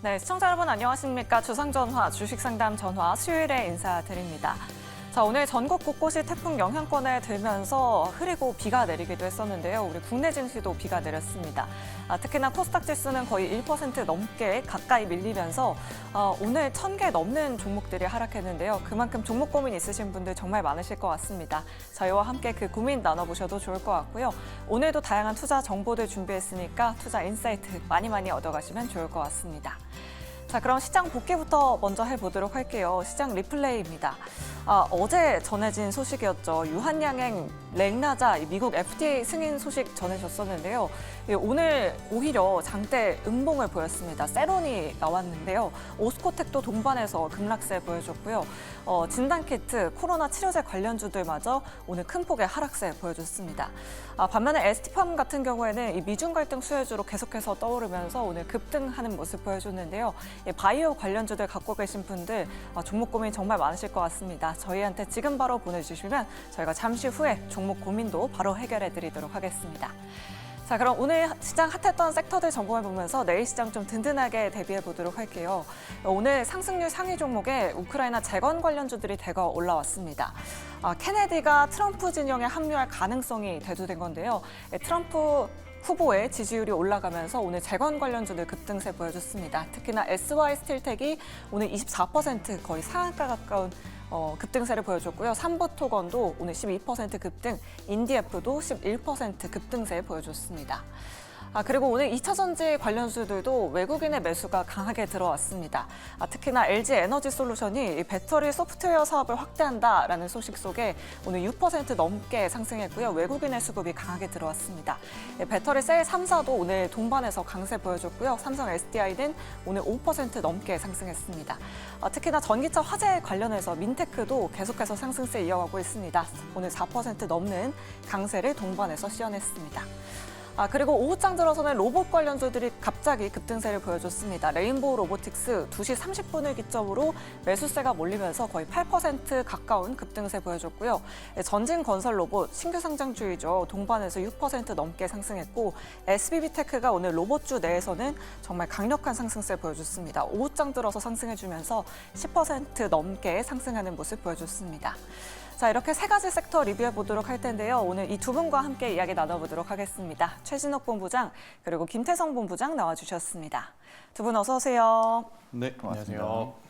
네, 시청자 여러분 안녕하십니까. 주상전화 주식상담 전화 수요일에 인사드립니다. 자, 오늘 전국 곳곳이 태풍 영향권에 들면서 흐리고 비가 내리기도 했었는데요. 우리 국내 증시도 비가 내렸습니다. 특히나 코스닥 지수는 거의 1% 넘게 가까이 밀리면서 오늘 1,000개 넘는 종목들이 하락했는데요. 그만큼 종목 고민 있으신 분들 정말 많으실 것 같습니다. 저희와 함께 그 고민 나눠보셔도 좋을 것 같고요. 오늘도 다양한 투자 정보들 준비했으니까 투자 인사이트 많이 얻어가시면 좋을 것 같습니다. 자, 그럼 시장 복귀부터 먼저 해보도록 할게요. 시장 리플레이입니다. 어제 전해진 소식이었죠. 유한양행 랭나자 미국 FDA 승인 소식 전해졌었는데요. 오늘 오히려 장대 음봉을 보였습니다. 세론이 나왔는데요. 오스코텍도 동반해서 급락세 보여줬고요. 진단키트, 코로나 치료제 관련주들마저 오늘 큰 폭의 하락세 보여줬습니다. 반면에 ST팜 같은 경우에는 이 미중 갈등 수혜주로 계속해서 떠오르면서 오늘 급등하는 모습 보여줬는데요. 바이오 관련주들 갖고 계신 분들 종목 고민 정말 많으실 것 같습니다. 저희한테 지금 바로 보내주시면 저희가 잠시 후에 종목 고민도 바로 해결해 드리도록 하겠습니다. 자, 그럼 오늘 시장 핫했던 섹터들 점검해보면서 내일 시장 좀 든든하게 대비해 보도록 할게요. 오늘 상승률 상위 종목에 우크라이나 재건 관련주들이 대거 올라왔습니다. 케네디가 트럼프 진영에 합류할 가능성이 대두된 건데요. 트럼프 후보의 지지율이 올라가면서 오늘 재건 관련주들 급등세 보여줬습니다. 특히나 SY 스틸텍이 오늘 24% 거의 상한가 가까운 급등세를 보여줬고요. 삼보토건도 오늘 12% 급등, 인디에프도 11% 급등세 보여줬습니다. 그리고 오늘 2차 전지 관련주들도 외국인의 매수가 강하게 들어왔습니다. 특히나 LG 에너지 솔루션이 배터리 소프트웨어 사업을 확대한다라는 소식 속에 오늘 6% 넘게 상승했고요. 외국인의 수급이 강하게 들어왔습니다. 배터리 셀 3사도 오늘 동반해서 강세 보여줬고요. 삼성 SDI는 오늘 5% 넘게 상승했습니다. 특히나 전기차 화재 관련해서 민테크도 계속해서 상승세 이어가고 있습니다. 오늘 4% 넘는 강세를 동반해서 시연했습니다. 그리고 오후장 들어서는 로봇 관련주들이 갑자기 급등세를 보여줬습니다. 레인보우 로보틱스 2시 30분을 기점으로 매수세가 몰리면서 거의 8% 가까운 급등세 보여줬고요. 전진건설 로봇 신규 상장주이죠. 동반해서 6% 넘게 상승했고 SBB테크가 오늘 로봇주 내에서는 정말 강력한 상승세 보여줬습니다. 오후장 들어서 상승해주면서 10% 넘게 상승하는 모습 보여줬습니다. 자, 이렇게 세 가지 섹터 리뷰해 보도록 할 텐데요. 오늘 이 두 분과 함께 이야기 나눠보도록 하겠습니다. 최진욱 본부장 그리고 김태성 본부장 나와주셨습니다. 두 분 어서 오세요. 네, 안녕하세요.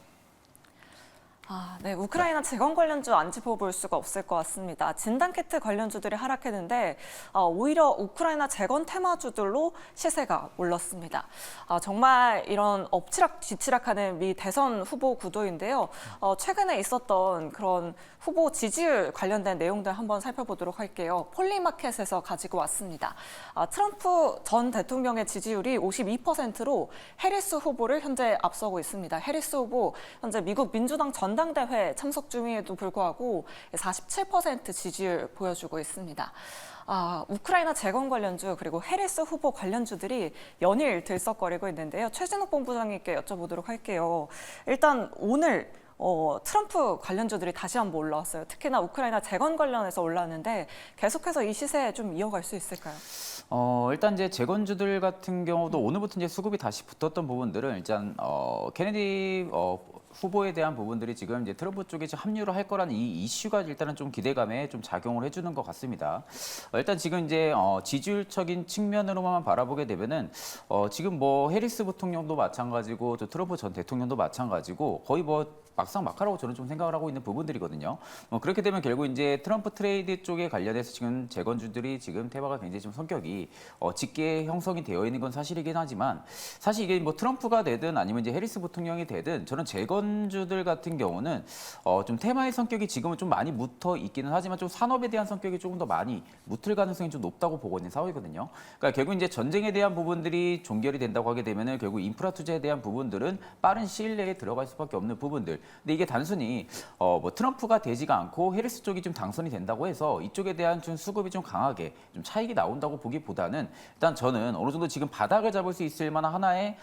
네, 우크라이나 재건 관련주 안 짚어볼 수가 없을 것 같습니다. 진단키트 관련주들이 하락했는데 오히려 우크라이나 재건 테마주들로 시세가 올랐습니다. 정말 이런 엎치락 뒤치락하는 미 대선 후보 구도인데요. 최근에 있었던 그런 후보 지지율 관련된 내용들 한번 살펴보도록 할게요. 폴리마켓에서 가지고 왔습니다. 트럼프 전 대통령의 지지율이 52%로 해리스 후보를 현재 앞서고 있습니다. 해리스 후보 현재 미국 민주당 전당대회 참석 중임에도 불구하고 47% 지지율 보여주고 있습니다. 우크라이나 재건 관련주 그리고 해리스 후보 관련주들이 연일 들썩거리고 있는데요. 최진욱 본부장님께 여쭤보도록 할게요. 일단 오늘 트럼프 관련주들이 다시 한번 올라왔어요. 특히나 우크라이나 재건 관련해서 올라왔는데 계속해서 이 시세 좀 이어갈 수 있을까요? 일단 이제 재건주들 같은 경우도 오늘부터 이제 수급이 다시 붙었던 부분들은 일단 케네디 후보에 대한 부분들이 지금 이제 트럼프 쪽에 합류를 할 거라는 이 이슈가 일단은 좀 기대감에 좀 작용을 해주는 것 같습니다. 일단 지금 이제 지지율적인 측면으로만 바라보게 되면은 지금 뭐 해리스 부통령도 마찬가지고 또 트럼프 전 대통령도 마찬가지고 거의 뭐 막상 막하라고 저는 좀 생각을 하고 있는 부분들이거든요. 그렇게 되면 결국 이제 트럼프 트레이드 쪽에 관련해서 지금 재건주들이 지금 테마가 굉장히 좀 성격이 짙게 형성이 되어 있는 건 사실이긴 하지만 사실 이게 뭐 트럼프가 되든 아니면 이제 해리스 부통령이 되든 저는 재건주들 같은 경우는 좀 테마의 성격이 지금은 좀 많이 묻어 있기는 하지만 좀 산업에 대한 성격이 조금 더 많이 묻을 가능성이 좀 높다고 보고 있는 상황이거든요. 그러니까 결국 이제 전쟁에 대한 부분들이 종결이 된다고 하게 되면은 결국 인프라 투자에 대한 부분들은 빠른 시일 내에 들어갈 수밖에 없는 부분들. 근데 이게 단순히 뭐 트럼프가 되지가 않고 해리스 쪽이 좀 당선이 된다고 해서 이쪽에 대한 좀 수급이 좀 강하게 좀 차익이 나온다고 보기보다는 일단 저는 어느 정도 지금 바닥을 잡을 수 있을 만한 하나의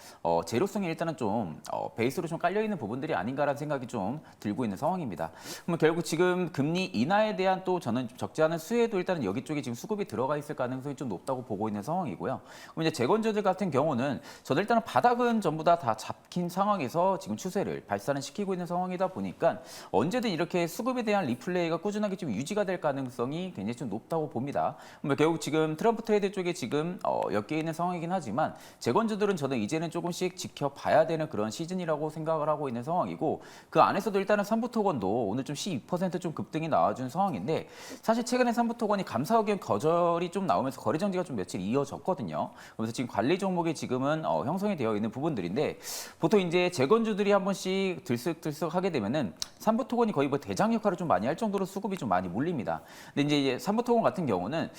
재료성이 일단은 좀 베이스로 좀 깔려 있는 부분들이 부분들이 아닌가라는 생각이 좀 들고 있는 상황입니다. 그러면 결국 지금 금리 인하에 대한 또 저는 적지 않은 수혜도 일단은 여기 쪽에 지금 수급이 들어가 있을 가능성이 좀 높다고 보고 있는 상황이고요. 그럼 이제 재건주들 같은 경우는 저는 일단은 바닥은 전부 다 잡힌 상황에서 지금 추세를 발산을 시키고 있는 상황이다 보니까 언제든 이렇게 수급에 대한 리플레이가 꾸준하게 좀 유지가 될 가능성이 굉장히 좀 높다고 봅니다. 결국 지금 트럼프 트레이드 쪽에 지금 엮여 있는 상황이긴 하지만 재건주들은 저는 이제는 조금씩 지켜봐야 되는 그런 시즌이라고 생각을 하고 있는 상황이고 그 안에서도 일단은 삼부토건도 오늘 좀 12%좀 급등이 나와준 상황인데 사실 최근에 삼부토건이 감사 의견 거절이 좀 나오면서 거래 정지가 좀 며칠 이어졌거든요. 그래서 지금 관리 종목이 지금은 형성이 되어 있는 부분들인데 보통 이제 재건주들이 한 번씩 들썩들썩 하게 되면은 삼부토건이 거의 뭐 대장 역할을 좀 많이 할 정도로 수급이 좀 많이 몰립니다. 근데 이제 삼부토건 같은 경우는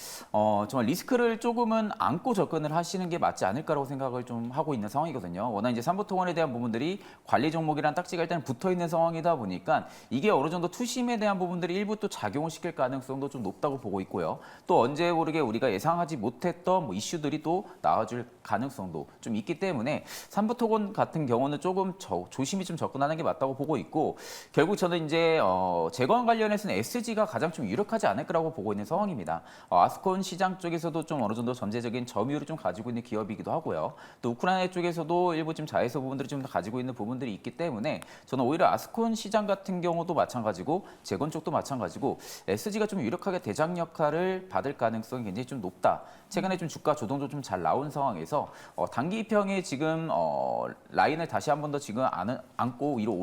정말 리스크를 조금은 안고 접근을 하시는 게 맞지 않을까라고 생각을 좀 하고 있는 상황이거든요. 워낙 이제 삼부토건에 대한 부분들이 관리 종목이란 딱지가 일단 붙어 있는 상황이다 보니까 이게 어느 정도 투심에 대한 부분들이 일부 또 작용을 시킬 가능성도 좀 높다고 보고 있고요. 또 언제 모르게 우리가 예상하지 못했던 뭐 이슈들이 또 나와줄 가능성도 좀 있기 때문에 삼부토건 같은 경우는 조금 조심히 좀 접근하는 게 맞다고 보고 있고 결국 저는 이제 재건 관련해서는 SG가 가장 좀 유력하지 않을까라고 보고 있는 상황입니다. 아스콘 시장 쪽에서도 좀 어느 정도 전제적인 점유율을 좀 가지고 있는 기업이기도 하고요. 또 우크라이나 쪽에서도 일부 지금 자회사 부분들이 좀 가지고 있는 부분들이 있기 때문에 저는 오히려 아스콘 시장 같은 경우도 마찬가지고 재건 쪽도 마찬가지고 SG가 좀 유력하게 대장 역할을 받을 가능성이 굉장히 좀 높다. 최근에 좀 주가 조정도 좀 잘 나온 상황에서 단기 입형에 지금 라인을 다시 한 번 더 지금 안고 위로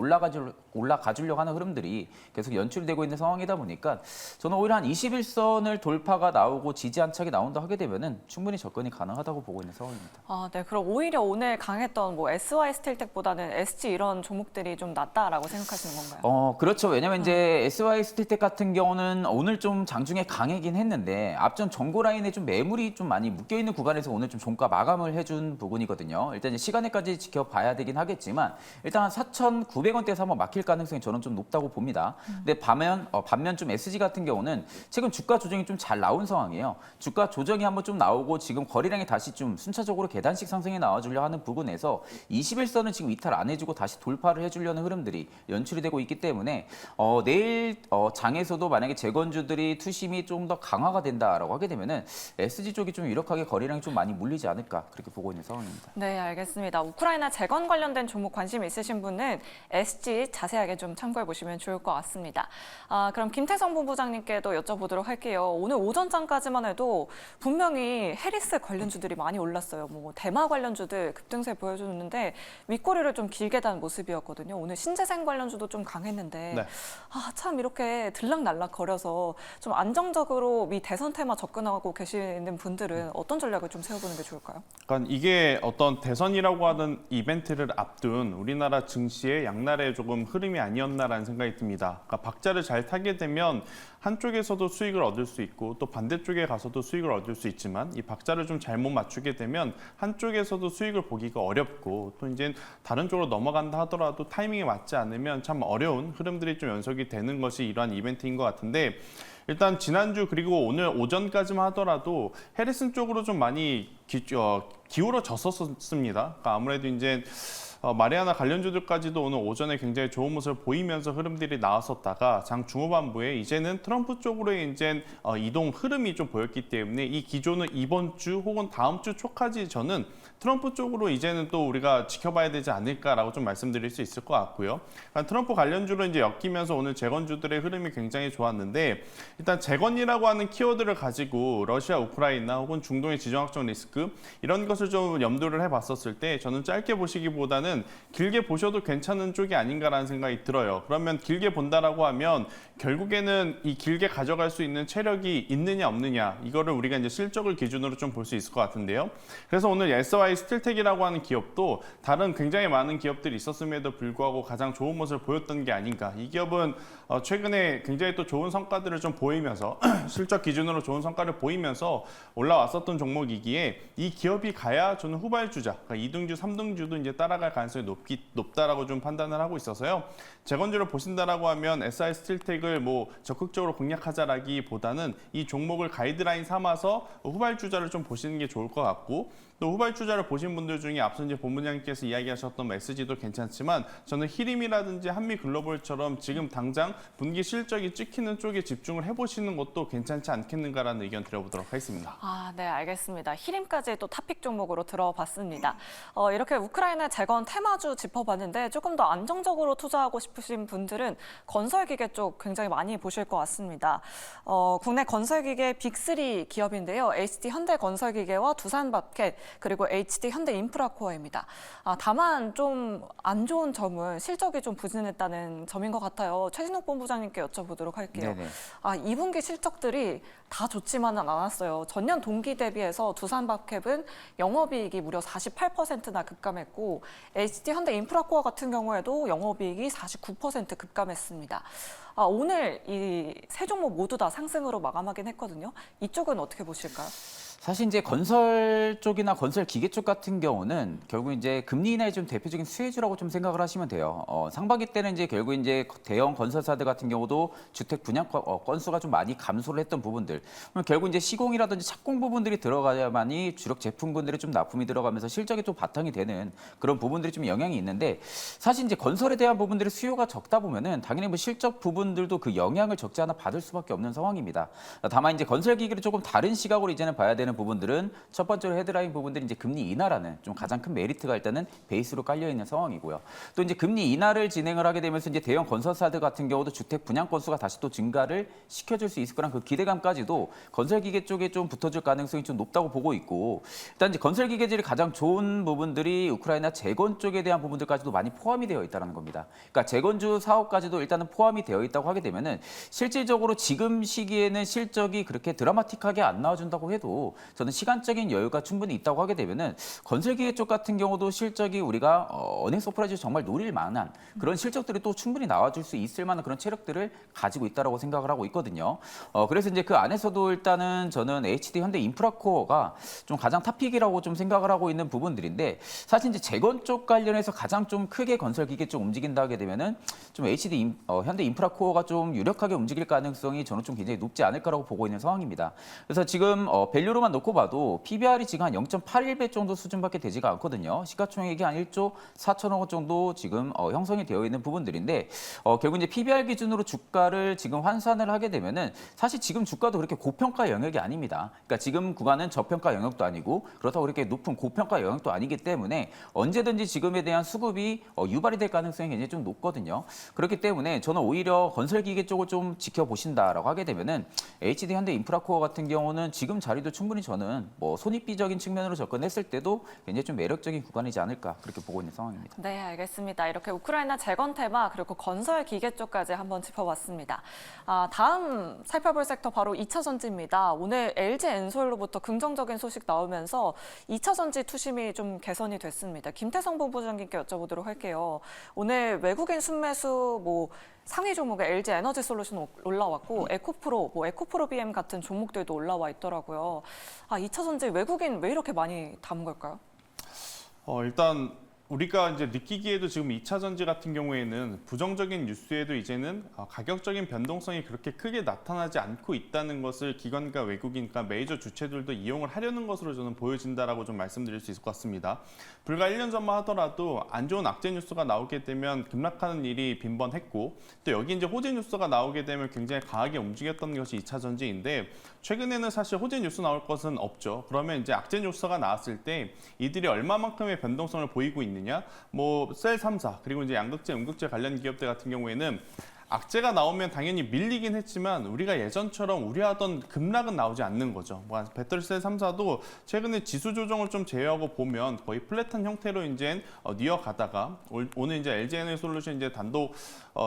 올라가주려고 하는 흐름들이 계속 연출되고 있는 상황이다 보니까 저는 오히려 한 21선을 돌파가 나오고 지지 안착이 나온다 하게 되면은 충분히 접근이 가능하다고 보고 있는 상황입니다. 네. 그럼 오히려 오늘 강했던 뭐 SY 스틸텍보다는 SG 이런 종목들이 좀 낫다라고 생각하시는 건가요? 그렇죠. 왜냐면 이제 SY 스틸텍 같은 경우는 오늘 좀 장중에 강하긴 했는데 앞전 정고 라인에 좀 매물이 좀 많이 묶여 있는 구간에서 오늘 좀 종가 마감을 해준 부분이거든요. 일단 이제 시간에까지 지켜봐야 되긴 하겠지만 일단 한 4,900원대에서 한번 막힐 가능성이 저는 좀 높다고 봅니다. 근데 반면 좀 SG 같은 경우는 최근 주가 조정이 좀 잘 나온 상황이에요. 주가 조정이 한번 좀 나오고 지금 거래량이 다시 좀 순차적으로 계단식 상승이 나와주려 하는 부분에서 21선은 지금 이탈 안 해주고 다시 돌파를 해주려는 흐름들이 연출이 되고 있기 때문에 내일 장에서도 만약에 재건주들이 투심이 좀 더 강화가 된다라고 하게 되면은 SG 쪽이 좀 유력하게 거래량이 좀 많이 물리지 않을까 그렇게 보고 있는 상황입니다. 네, 알겠습니다. 우크라이나 재건 관련된 종목 관심 있으신 분은 SG 자세하게 좀 참고해 보시면 좋을 것 같습니다. 그럼 김태성 본부장님께도 여쭤보도록 할게요. 오늘 오전장까지만 해도 분명히 해리스 관련주들이 많이 올랐어요. 뭐 대마 관련주들 급등세 보여주는데 윗꼬리를 좀 길게 단 모습이었거든요. 오늘 신재생 관련주도 좀 강했는데 네. 참 이렇게 들락날락 거려서 좀 안정적으로 미 대선 테마 접근하고 계시는 분들은 어떤 전략을 좀 세워보는 게 좋을까요? 그러니까 이게 어떤 대선이라고 하는 이벤트를 앞둔 우리나라 증시의 양날의 조금 흐름이 아니었나라는 생각이 듭니다. 그러니까 박자를 잘 타게 되면 한쪽에서도 수익을 얻을 수 있고 또 반대쪽에 가서도 수익을 얻을 수 있지만 이 박자를 좀 잘못 맞추게 되면 한쪽에서도 수익을 보기가 어렵고 또 이제 다른 쪽으로 넘어간다 하더라도 타이밍에 맞지 않으면 참 어려운 흐름들이 좀 연속이 되는 것이 이러한 이벤트인 것 같은데 일단 지난주 그리고 오늘 오전까지만 하더라도 해리슨 쪽으로 좀 많이 기울어졌었습니다. 그러니까 아무래도 이제 마리아나 관련주들까지도 오늘 오전에 굉장히 좋은 모습을 보이면서 흐름들이 나왔었다가 장 중후반부에 이제는 트럼프 쪽으로의 이제 이동 흐름이 좀 보였기 때문에 이 기조는 이번 주 혹은 다음 주 초까지 저는 트럼프 쪽으로 이제는 또 우리가 지켜봐야 되지 않을까라고 좀 말씀드릴 수 있을 것 같고요. 그러니까 트럼프 관련주로 이제 엮이면서 오늘 재건주들의 흐름이 굉장히 좋았는데 일단 재건이라고 하는 키워드를 가지고 러시아, 우크라이나 혹은 중동의 지정학적 리스크 이런 것을 좀 염두를 해봤었을 때 저는 짧게 보시기보다는 길게 보셔도 괜찮은 쪽이 아닌가라는 생각이 들어요. 그러면 길게 본다라고 하면 결국에는 이 길게 가져갈 수 있는 체력이 있느냐 없느냐 이거를 우리가 이제 실적을 기준으로 좀 볼 수 있을 것 같은데요. 그래서 오늘 SY 스틸텍이라고 하는 기업도 다른 굉장히 많은 기업들이 있었음에도 불구하고 가장 좋은 모습을 보였던 게 아닌가. 이 기업은 최근에 굉장히 또 좋은 성과들을 좀 보이면서 실적 기준으로 좋은 성과를 보이면서 올라왔었던 종목이기에 이 기업이 가야 저는 후발주자, 그러니까 2등주, 3등주도 이제 따라갈 가능성이 높다라고 좀 판단을 하고 있어서요. 재건주를 보신다라고 하면 SI 스틸텍을 뭐 적극적으로 공략하자라기보다는 이 종목을 가이드라인 삼아서 후발주자를 좀 보시는 게 좋을 것 같고 또 후발주자를 기사를 보신 분들 중에 앞서 이제 본부장님께서 이야기하셨던 SG도 괜찮지만 저는 히림이라든지 한미글로벌처럼 지금 당장 분기 실적이 찍히는 쪽에 집중을 해보시는 것도 괜찮지 않겠는가라는 의견 드려보도록 하겠습니다. 네, 알겠습니다. 히림까지 또 탑픽 종목으로 들어봤습니다. 이렇게 우크라이나 재건 테마주 짚어봤는데 조금 더 안정적으로 투자하고 싶으신 분들은 건설기계 쪽 굉장히 많이 보실 것 같습니다. 국내 건설기계 빅3 기업인데요. HD 현대건설기계와 두산밥켓 그리고 HD 현대인프라코어입니다. 다만 좀 안 좋은 점은 실적이 좀 부진했다는 점인 것 같아요. 최진욱 본부장님께 여쭤보도록 할게요. 네네. 2분기 실적들이 다 좋지만은 않았어요. 전년 동기 대비해서 두산밥캡은 영업이익이 무려 48%나 급감했고 HD 현대인프라코어 같은 경우에도 영업이익이 49% 급감했습니다. 오늘 이 세 종목 모두 다 상승으로 마감하긴 했거든요. 이쪽은 어떻게 보실까요? 사실 이제 건설 쪽이나 건설 기계 쪽 같은 경우는 결국 이제 금리 인하의 좀 대표적인 수혜주라고 좀 생각을 하시면 돼요. 상반기 때는 이제 결국 이제 대형 건설사들 같은 경우도 주택 분양 건수가 좀 많이 감소를 했던 부분들. 그럼 결국 이제 시공이라든지 착공 부분들이 들어가야만이 주력 제품군들이 좀 납품이 들어가면서 실적이 또 바탕이 되는 그런 부분들이 좀 영향이 있는데 사실 이제 건설에 대한 부분들이 수요가 적다 보면은 당연히 뭐 실적 부분들도 그 영향을 적지 않아 받을 수밖에 없는 상황입니다. 다만 이제 건설 기계를 조금 다른 시각으로 이제는 봐야 되는 부분들은 첫 번째로 헤드라인 부분들이 이제 금리 인하라는 좀 가장 큰 메리트가 일단은 베이스로 깔려 있는 상황이고요. 또 이제 금리 인하를 진행을 하게 되면서 이제 대형 건설사들 같은 경우도 주택 분양 건수가 다시 또 증가를 시켜줄 수 있을 거란 그 기대감까지도 건설 기계 쪽에 좀 붙어줄 가능성이 좀 높다고 보고 있고 일단 이제 건설 기계질이 가장 좋은 부분들이 우크라이나 재건 쪽에 대한 부분들까지도 많이 포함이 되어 있다는 겁니다. 그러니까 재건주 사업까지도 일단은 포함이 되어 있다고 하게 되면은 실질적으로 지금 시기에는 실적이 그렇게 드라마틱하게 안 나와준다고 해도 저는 시간적인 여유가 충분히 있다고 하게 되면은 건설기계 쪽 같은 경우도 실적이 우리가 어닝 서프라이즈 정말 노릴 만한 그런 실적들이 또 충분히 나와줄 수 있을 만한 그런 체력들을 가지고 있다라고 생각을 하고 있거든요. 그래서 이제 그 안에서도 일단은 저는 HD 현대 인프라코어가 좀 가장 탑픽이라고 좀 생각을 하고 있는 부분들인데 사실 이제 재건 쪽 관련해서 가장 좀 크게 건설기계 쪽 움직인다 하게 되면은 좀 HD 현대 인프라코어가 좀 유력하게 움직일 가능성이 저는 좀 굉장히 높지 않을까라고 보고 있는 상황입니다. 그래서 지금 밸류로만 놓고 봐도 PBR이 지금 한 0.81배 정도 수준밖에 되지가 않거든요. 시가총액이 한 1조 4천억 원 정도 지금 형성이 되어 있는 부분들인데 결국 이제 PBR 기준으로 주가를 지금 환산을 하게 되면은 사실 지금 주가도 그렇게 고평가 영역이 아닙니다. 그러니까 지금 구간은 저평가 영역도 아니고 그렇다고 그렇게 높은 고평가 영역도 아니기 때문에 언제든지 지금에 대한 수급이 유발이 될 가능성이 굉장히 좀 높거든요. 그렇기 때문에 저는 오히려 건설기계 쪽을 좀 지켜보신다라고 하게 되면은 HD 현대 인프라코어 같은 경우는 지금 자리도 충분히 저는 뭐 손익비적인 측면으로 접근했을 때도 굉장히 좀 매력적인 구간이지 않을까 그렇게 보고 있는 상황입니다. 네, 알겠습니다. 이렇게 우크라이나 재건 테마 그리고 건설 기계 쪽까지 한번 짚어봤습니다. 다음 살펴볼 섹터 바로 2차 전지입니다. 오늘 LG 엔솔로부터 긍정적인 소식 나오면서 2차 전지 투심이 좀 개선이 됐습니다. 김태성 본부장님께 여쭤보도록 할게요. 오늘 외국인 순매수 상위 종목에 LG 에너지 솔루션 올라왔고 에코프로, 에코프로 BM 같은 종목들도 올라와 있더라고요. 2차 전지 외국인 왜 이렇게 많이 담은 걸까요? 일단 우리가 이제 느끼기에도 지금 2차 전지 같은 경우에는 부정적인 뉴스에도 이제는 가격적인 변동성이 그렇게 크게 나타나지 않고 있다는 것을 기관과 외국인, 그러니까 메이저 주체들도 이용을 하려는 것으로 저는 보여진다라고 좀 말씀드릴 수 있을 것 같습니다. 불과 1년 전만 하더라도 안 좋은 악재 뉴스가 나오게 되면 급락하는 일이 빈번했고 또 여기 이제 호재 뉴스가 나오게 되면 굉장히 강하게 움직였던 것이 2차 전지인데 최근에는 사실 호재 뉴스 나올 것은 없죠. 그러면 이제 악재 뉴스가 나왔을 때 이들이 얼마만큼의 변동성을 보이고 있느냐? 셀 3사 그리고 이제 양극재, 음극재 관련 기업들 같은 경우에는 악재가 나오면 당연히 밀리긴 했지만 우리가 예전처럼 우려하던 급락은 나오지 않는 거죠. 배터리셀 3사도 최근에 지수 조정을 좀 제외하고 보면 거의 플랫한 형태로 이제 이어가다가 오늘 이제 LG 에너지 솔루션 이제 단독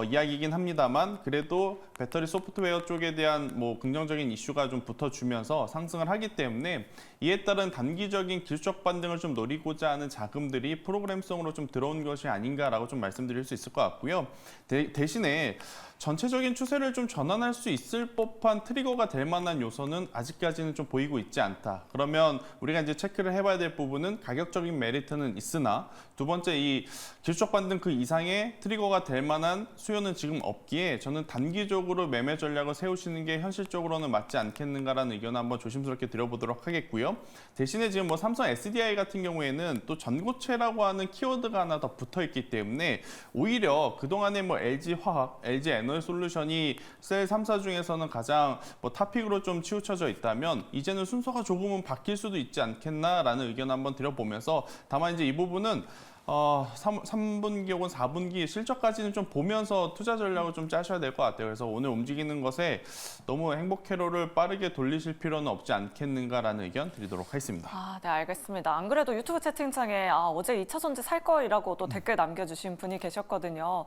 이야기이긴 합니다만 그래도 배터리 소프트웨어 쪽에 대한 긍정적인 이슈가 좀 붙어주면서 상승을 하기 때문에 이에 따른 단기적인 길적 반등을 좀 노리고자 하는 자금들이 프로그램성으로 좀 들어온 것이 아닌가라고 좀 말씀드릴 수 있을 것 같고요. 대신에 전체적인 추세를 좀 전환할 수 있을 법한 트리거가 될 만한 요소는 아직까지는 좀 보이고 있지 않다. 그러면 우리가 이제 체크를 해봐야 될 부분은 가격적인 메리트는 있으나 두 번째 이 기술적 반등 그 이상의 트리거가 될 만한 수요는 지금 없기에 저는 단기적으로 매매 전략을 세우시는 게 현실적으로는 맞지 않겠는가라는 의견을 한번 조심스럽게 드려보도록 하겠고요. 대신에 지금 뭐 삼성 SDI 같은 경우에는 또 전고체라고 하는 키워드가 하나 더 붙어 있기 때문에 오히려 그동안에 뭐 LG화학, LG에너지솔루션이 셀 3사 중에서는 가장 뭐 탑픽으로 좀 치우쳐져 있다면 이제는 순서가 조금은 바뀔 수도 있지 않겠나라는 의견을 한번 드려보면서 다만 이제 이 부분은 3분기 혹은 4분기 실적까지는 좀 보면서 투자 전략을 좀 짜셔야 될 것 같아요. 그래서 오늘 움직이는 것에 너무 행복 회로를 빠르게 돌리실 필요는 없지 않겠는가라는 의견 드리도록 하겠습니다. 네, 알겠습니다. 안 그래도 유튜브 채팅창에 어제 2차전지 살 걸이라고 또 댓글 남겨주신 분이 계셨거든요.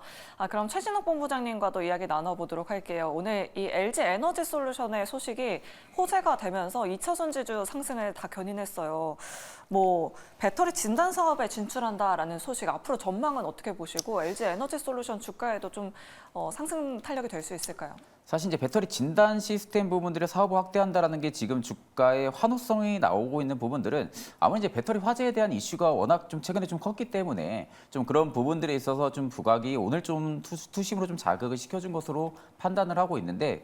그럼 최진욱 본부장님과도 이야기 나눠보도록 할게요. 오늘 이 LG 에너지 솔루션의 소식이 호재가 되면서 2차전지주 상승을 다 견인했어요. 뭐 배터리 진단 사업에 진출한다라는 소식 앞으로 전망은 어떻게 보시고 LG 에너지 솔루션 주가에도 좀 상승 탄력이 될 수 있을까요? 사실 이제 배터리 진단 시스템 부분들의 사업을 확대한다라는 게 지금 주가의 환호성이 나오고 있는 부분들은 아무래도 이제 배터리 화재에 대한 이슈가 워낙 좀 최근에 좀 컸기 때문에 좀 그런 부분들에 있어서 좀 부각이 오늘 좀 투심으로 좀 자극을 시켜준 것으로 판단을 하고 있는데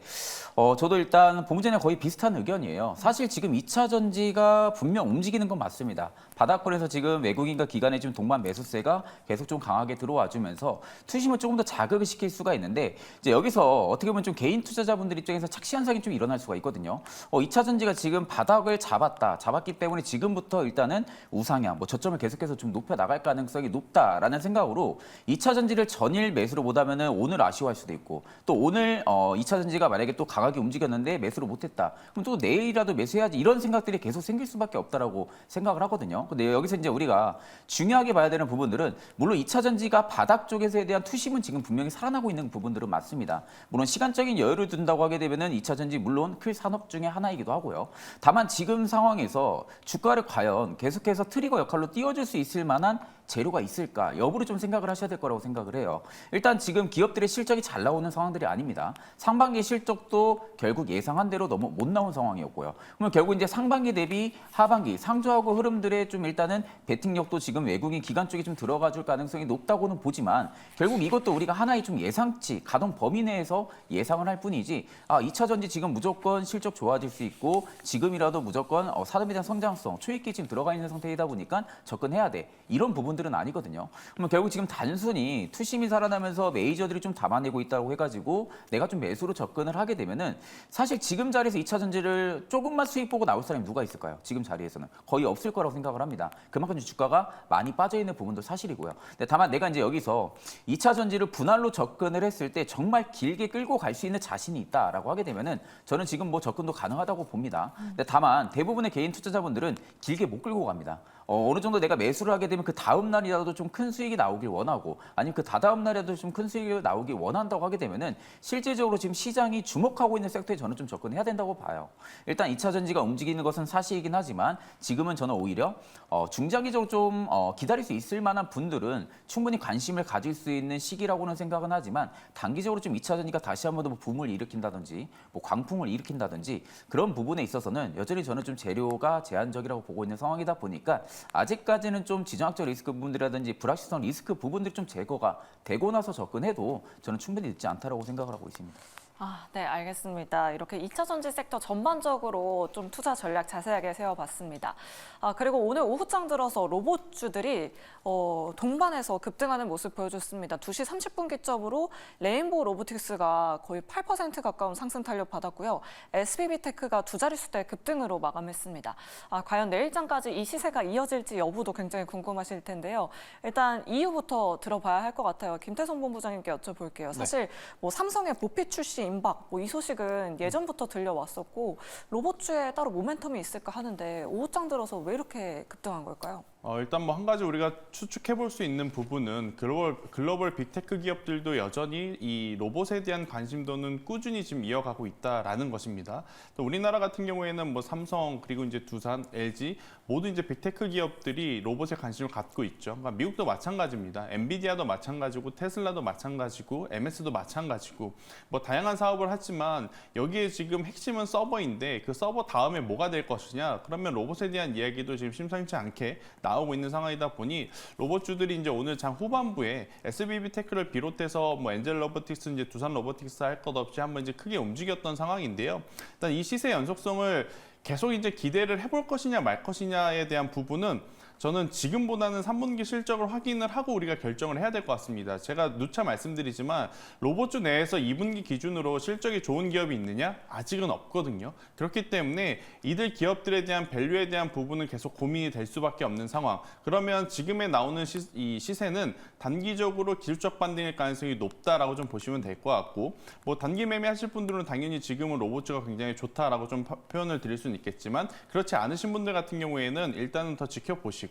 저도 일단 본부장님 거의 비슷한 의견이에요. 사실 지금 2차 전지가 분명 움직이는 건 맞습니다. 바닥권에서 지금 외국인과 기관의 지금 동반 매수세가 계속 좀 강하게 들어와주면서 투심을 조금 더 자극을 시킬 수가 있는데 이제 여기서 어떻게 보면 좀 개인 투자자분들 입장에서 착시 현상이 좀 일어날 수가 있거든요. 2차 전지가 지금 바닥을 잡았기 때문에 지금부터 일단은 우상향, 뭐 저점을 계속해서 좀 높여 나갈 가능성이 높다라는 생각으로 2차 전지를 전일 매수로 못하면은 오늘 아쉬워할 수도 있고 또 오늘 2차 전지가 만약에 또 강하게 움직였는데 매수를 못했다. 그럼 또 내일이라도 매수해야지 이런 생각들이 계속 생길 수밖에 없다라고 생각을 하거든요. 근데 여기서 이제 우리가 중요하게 봐야 되는 부분들은 물론 2차 전지가 바닥 쪽에서에 대한 투심은 지금 분명히 살아나고 있는 부분들은 맞습니다. 물론 시간적인 여유를 둔다고 하게 되면은 2차 전지 물론 큰 산업 중에 하나이기도 하고요. 다만 지금 상황에서 주가를 과연 계속해서 트리거 역할로 띄워줄 수 있을 만한 재료가 있을까 여부를 좀 생각을 하셔야 될 거라고 생각을 해요. 일단 지금 기업들의 실적이 잘 나오는 상황들이 아닙니다. 상반기 실적도 결국 예상한 대로 너무 못 나온 상황이었고요. 그러면 결국 이제 상반기 대비 하반기 상조하고 흐름들의 좀 일단은 베팅력도 지금 외국인 기관 쪽이 좀 들어가 줄 가능성이 높다고는 보지만 결국 이것도 우리가 하나의 좀 예상치 가동 범위 내에서 예상을 할 뿐이지 2차 전지 지금 무조건 실적 좋아질 수 있고 지금이라도 무조건 산업에 대한 성장성 초입기 지금 들어가 있는 상태이다 보니까 접근해야 돼. 이런 부분들은 아니거든요. 그러면 결국 지금 단순히 투심이 살아나면서 메이저들이 좀 담아내고 있다고 해가지고 내가 좀 매수로 접근을 하게 되면은 사실 지금 자리에서 2차 전지를 조금만 수익 보고 나올 사람이 누가 있을까요? 지금 자리에서는 거의 없을 거라고 생각을 합니다. 그만큼 주가가 많이 빠져 있는 부분도 사실이고요. 근데 다만 내가 이제 여기서 2차 전지를 분할로 접근을 했을 때 정말 길게 끌고 갈 수 있는 자신이 있다라고 하게 되면은 저는 지금 뭐 접근도 가능하다고 봅니다. 근데 다만 대부분의 개인 투자자분들은 길게 못 끌고 갑니다. 어느 정도 내가 매수를 하게 되면 그 다음 날이라도 좀 큰 수익이 나오길 원하고 아니면 그 다다음 날이라도 좀 큰 수익이 나오길 원한다고 하게 되면은 실제적으로 지금 시장이 주목하고 있는 섹터에 저는 좀 접근해야 된다고 봐요. 일단 2차 전지가 움직이는 것은 사실이긴 하지만 지금은 저는 오히려 중장기적으로 좀 기다릴 수 있을 만한 분들은 충분히 관심을 가질 수 있는 시기라고는 생각은 하지만 단기적으로 좀 2차 전지가 다시 한번 더 붐을 일으킨다든지 뭐 광풍을 일으킨다든지 그런 부분에 있어서는 여전히 저는 좀 재료가 제한적이라고 보고 있는 상황이다 보니까 아직까지는 좀 지정학적 리스크 부분들이라든지 불확실성 리스크 부분들이 좀 제거가 되고 나서 접근해도 저는 충분히 늦지 않다라고 생각을 하고 있습니다. 네, 알겠습니다. 이렇게 2차 전지 섹터 전반적으로 좀 투자 전략 자세하게 세워봤습니다. 그리고 오늘 오후장 들어서 로봇주들이 동반해서 급등하는 모습 보여줬습니다. 2시 30분 기점으로 레인보우 로보틱스가 거의 8% 가까운 상승 탄력 받았고요. SBB테크가 두 자릿수대 급등으로 마감했습니다. 과연 내일장까지 이 시세가 이어질지 여부도 굉장히 궁금하실 텐데요. 일단 이유부터 들어봐야 할 것 같아요. 김태성 본부장님께 여쭤볼게요. 사실 뭐 삼성의 보피 출시 임박 뭐 이 소식은 예전부터 들려왔었고 로봇주에 따로 모멘텀이 있을까 하는데 오후장 들어서 왜 이렇게 급등한 걸까요? 일단 뭐 한 가지 우리가 추측해 볼 수 있는 부분은 글로벌 빅테크 기업들도 여전히 이 로봇에 대한 관심도는 꾸준히 지금 이어가고 있다라는 것입니다. 또 우리나라 같은 경우에는 뭐 삼성 그리고 이제 두산, LG 모두 이제 빅테크 기업들이 로봇에 관심을 갖고 있죠. 그러니까 미국도 마찬가지입니다. 엔비디아도 마찬가지고 테슬라도 마찬가지고 MS도 마찬가지고 뭐 다양한 사업을 하지만 여기에 지금 핵심은 서버인데 그 서버 다음에 뭐가 될 것이냐? 그러면 로봇에 대한 이야기도 지금 심상치 않게 나오고 있는 상황이다 보니 로봇주들이 이제 오늘 장 후반부에 SBB테크를 비롯해서 뭐 엔젤 로보틱스, 이제 두산 로보틱스 할 것 없이 한번 이제 크게 움직였던 상황인데요. 일단 이 시세 연속성을 계속 이제 기대를 해볼 것이냐 말 것이냐에 대한 부분은 저는 지금보다는 3분기 실적을 확인을 하고 우리가 결정을 해야 될 것 같습니다. 제가 누차 말씀드리지만 로봇주 내에서 2분기 기준으로 실적이 좋은 기업이 있느냐? 아직은 없거든요. 그렇기 때문에 이들 기업들에 대한 밸류에 대한 부분은 계속 고민이 될 수밖에 없는 상황. 그러면 지금에 나오는 이 시세는 단기적으로 기술적 반등일 가능성이 높다라고 좀 보시면 될 것 같고, 뭐 단기 매매하실 분들은 당연히 지금은 로봇주가 굉장히 좋다라고 좀 표현을 드릴 수는 있겠지만 그렇지 않으신 분들 같은 경우에는 일단은 더 지켜보시고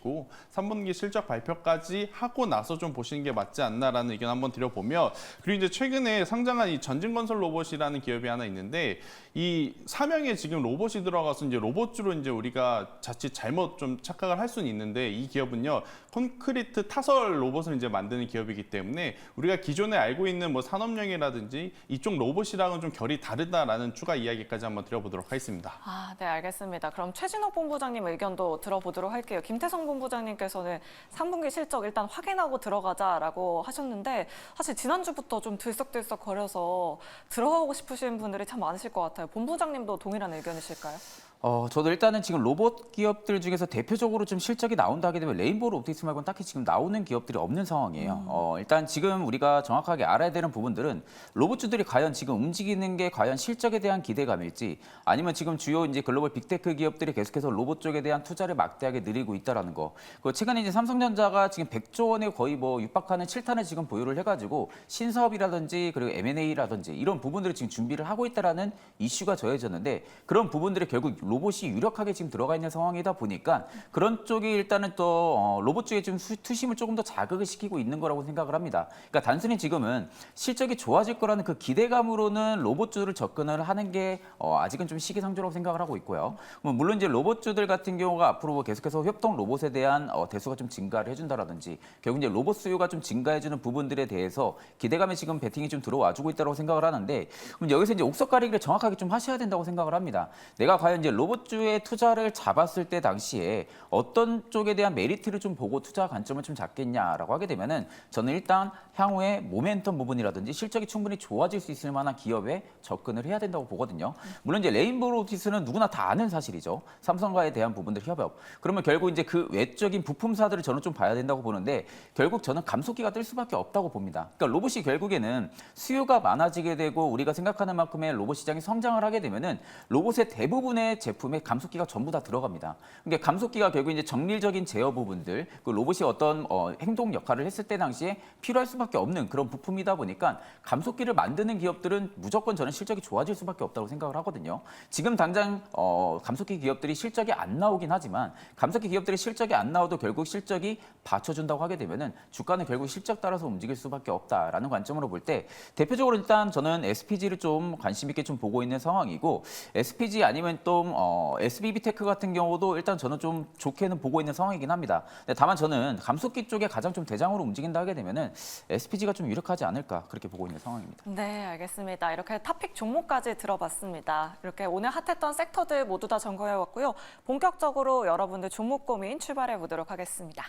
3분기 실적 발표까지 하고 나서 좀 보시는 게 맞지 않나라는 의견 한번 드려보며, 그리고 이제 최근에 상장한 이 전진건설 로봇이라는 기업이 하나 있는데 이 사명에 지금 로봇이 들어가서 이제 로봇주로 이제 우리가 자칫 잘못 좀 착각을 할 수는 있는데 이 기업은요 콘크리트 타설 로봇을 이제 만드는 기업이기 때문에 우리가 기존에 알고 있는 뭐 산업용이라든지 이쪽 로봇이랑은 좀 결이 다르다라는 추가 이야기까지 한번 드려보도록 하겠습니다. 네, 알겠습니다. 그럼 최진호 본부장님 의견도 들어보도록 할게요. 김태성 본부장님께서는 3분기 실적 일단 확인하고 들어가자라고 하셨는데 사실 지난주부터 좀 들썩들썩 거려서 들어가고 싶으신 분들이 참 많으실 것 같아요. 본부장님도 동일한 의견이실까요? 저도 일단은 지금 로봇 기업들 중에서 대표적으로 좀 실적이 나온다 하게 되면 레인보우 옵틱스 말고는 딱히 지금 나오는 기업들이 없는 상황이에요. 일단 지금 우리가 정확하게 알아야 되는 부분들은 로봇주들이 과연 지금 움직이는 게 과연 실적에 대한 기대감일지 아니면 지금 주요 이제 글로벌 빅테크 기업들이 계속해서 로봇 쪽에 대한 투자를 막대하게 늘리고 있다라는 거. 그 최근에 이제 삼성전자가 지금 100조 원에 거의 뭐 육박하는 7탄을 지금 보유를 해가지고 신사업이라든지 그리고 M&A라든지 이런 부분들을 지금 준비를 하고 있다라는 이슈가 저해졌는데 그런 부분들이 결국 로봇이 유력하게 지금 들어가 있는 상황이다 보니까 그런 쪽이 일단은 또 로봇 쪽에 좀 투심을 조금 더 자극을 시키고 있는 거라고 생각을 합니다. 그러니까 단순히 지금은 실적이 좋아질 거라는 그 기대감으로는 로봇주를 접근을 하는 게 아직은 좀 시기상조라고 생각을 하고 있고요. 물론 이제 로봇주들 같은 경우가 앞으로 계속해서 협동 로봇에 대한 대수가 좀 증가를 해준다라든지 결국 이제 로봇 수요가 좀 증가해주는 부분들에 대해서 기대감에 지금 베팅이 좀 들어와주고 있다고 생각을 하는데 그럼 여기서 이제 옥석 가리기를 정확하게 좀 하셔야 된다고 생각을 합니다. 내가 과연 이제 로봇주의 투자를 잡았을 때 당시에 어떤 쪽에 대한 메리트를 좀 보고 투자 관점을 좀 잡겠냐라고 하게 되면은 저는 일단 향후에 모멘텀 부분이라든지 실적이 충분히 좋아질 수 있을 만한 기업에 접근을 해야 된다고 보거든요. 물론 이제 레인보우 옵틱스는 누구나 다 아는 사실이죠. 삼성과에 대한 부분들 협업. 그러면 결국 이제 그 외적인 부품사들을 저는 좀 봐야 된다고 보는데 결국 저는 감속기가 뜰 수밖에 없다고 봅니다. 그러니까 로봇이 결국에는 수요가 많아지게 되고 우리가 생각하는 만큼의 로봇 시장이 성장을 하게 되면은 로봇의 대부분의 제품에 감속기가 전부 다 들어갑니다. 그러니까 감속기가 결국 이제 정밀적인 제어 부분들, 그 로봇이 어떤 행동 역할을 했을 때 당시에 필요할 수밖에 없는 그런 부품이다 보니까 감속기를 만드는 기업들은 무조건 저는 실적이 좋아질 수밖에 없다고 생각을 하거든요. 지금 당장 감속기 기업들이 실적이 안 나오긴 하지만 감속기 기업들이 실적이 안 나와도 결국 실적이 받쳐준다고 하게 되면은 주가는 결국 실적 따라서 움직일 수밖에 없다라는 관점으로 볼 때 대표적으로 일단 저는 SPG를 좀 관심 있게 좀 보고 있는 상황이고 SPG 아니면 또 SBB테크 같은 경우도 일단 저는 좀 좋게는 보고 있는 상황이긴 합니다. 근데 다만 저는 감속기 쪽에 가장 좀 대장으로 움직인다 하게 되면은 SPG가 좀 유력하지 않을까 그렇게 보고 있는 상황입니다. 네, 알겠습니다. 이렇게 탑픽 종목까지 들어봤습니다. 이렇게 오늘 핫했던 섹터들 모두 다 점검해봤고요. 본격적으로 여러분들 종목 고민 출발해 보도록 하겠습니다.